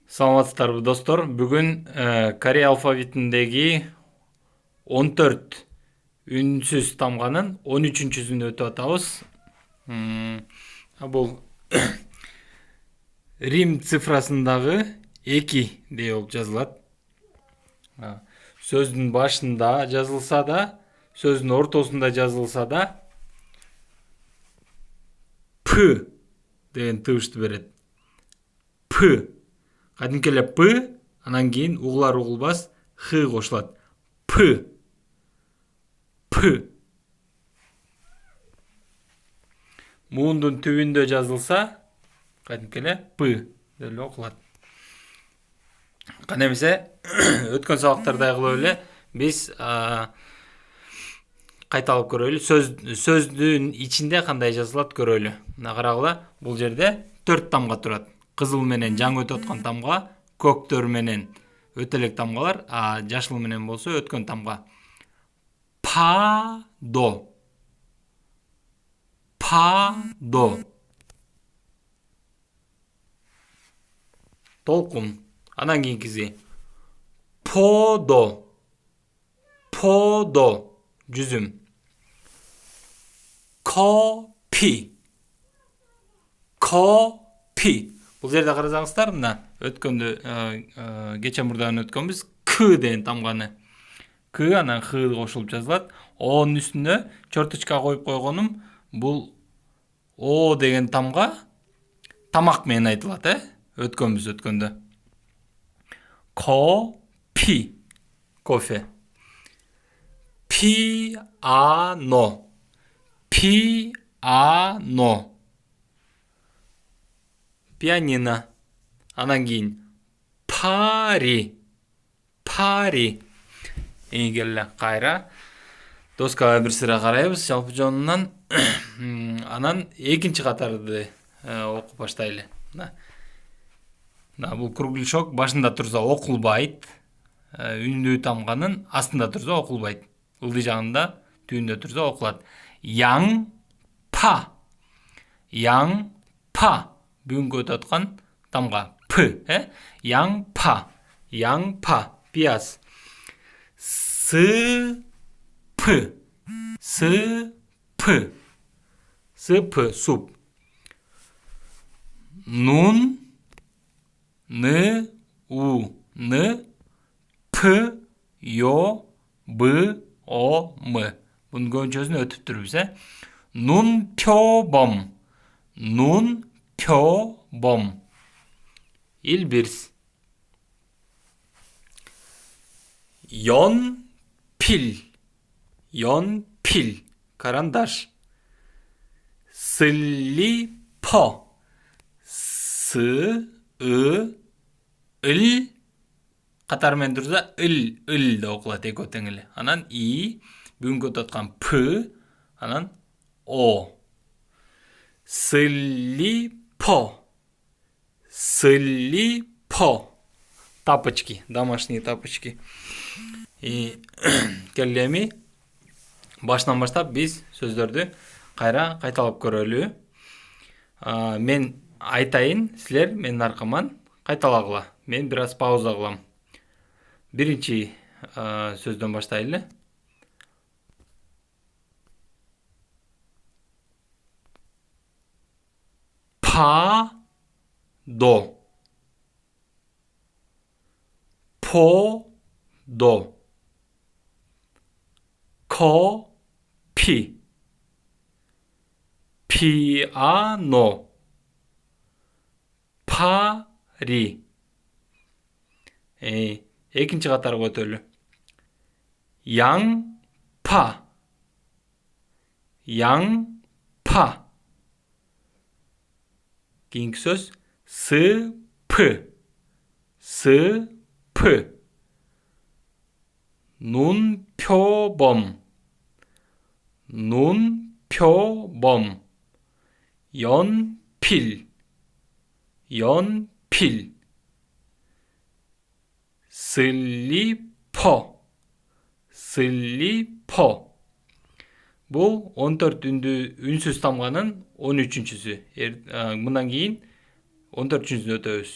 Саламатсыздарбы достор. Бүгүн Корей алфавитиндеги 14 үнсүз тамганын 13-сүн өтүп атабыз. Бул Рим цифрасындагы 2 деп болуп жазылат. Сөздүн башында жазылса да, сөздүн ортосунда жазылса да П деген тыбышты берет. П. Кадимки эле П, анан кийин угулар угулбас Х кошулат. П. П. Муундун түбүндө жазылса, кадимки эле П деп эле окулат. Кана эмесе, өткөн сабактарда кылып эле биз кайталап көрөлү. Сөздүн ичинде кандай жазылат көрөлү. Мына карагыла, бул жерде 4 тамга турат. Кызыл менен жаңы өтүп аткан тамга, көктөр менен өтө элек тамгалар, жашыл менен болсо өткөн тамга. Па до. Па до. Толкун. Анан кийинкиси по до. По до. Жүзүм. Копи. Копи. Бул жерде карасаңыздар, мына өткөндө кече мурдан өткөнбүз К деген тамганы. К анан Х кошулуп жазылат. О'нун үстүнө черточка коюп койгонум, бул О деген тамга тамак менен айтылат, өткөнбүз өткөндө. Копи. Кофе. Пиано. Пиано. Пианино. Анан кийин пари. Пари. Келе кайра доскага бир сыра карайбыз жалпы жонунан. Анан экинчи катарды окуп баштайлы. Бул кругляшок башында турса окулбайт. Үндүү тамганын астында турса окулбайт. Ылдый жагында, түбүндө турса окулат. Яң па. Яң па. Бүгүнкү өтүп аткан тамга П, Яң па. Яң па. Пияз. Сып. Сып. Сып. Суп. Нун. Ны. У. Ны. П. Ё. Б. О. М. Bunun көңчөсүн өтүп турбуз, Нун пёбом. Нун пёбом. Илбирс. Йонпил. Йонпил. Карандаш. Слипо. Сы. ы. ыл. Катар менен турса ыл деп окулат эки тең эле. Анан и. Бүгүнкү өтүп аткан П. Анан О. Слипо. Слипо. Тапочки. Домашние тапочки. Келе эми башынан баштап биз сөздөрдү кайра кайталап көрөлү. Мен айтайын, силер менин аркаман кайталагыла. Мен бир аз пауза кылам. Биринчи сөздөн баштайлы. Па до. По до. Копи. Пиано. Пари. Экинчи катарга өтөлү. Яң па. Яң па. Кийинки сөз сып. Сып. Нун пёбом. Нун пёбом. Йонпил. Йонпил. Слипо. Слипо. Бул 14 үнсүз тамганын 13-сү. Мындан кийин 14-сүнү өтөбүз.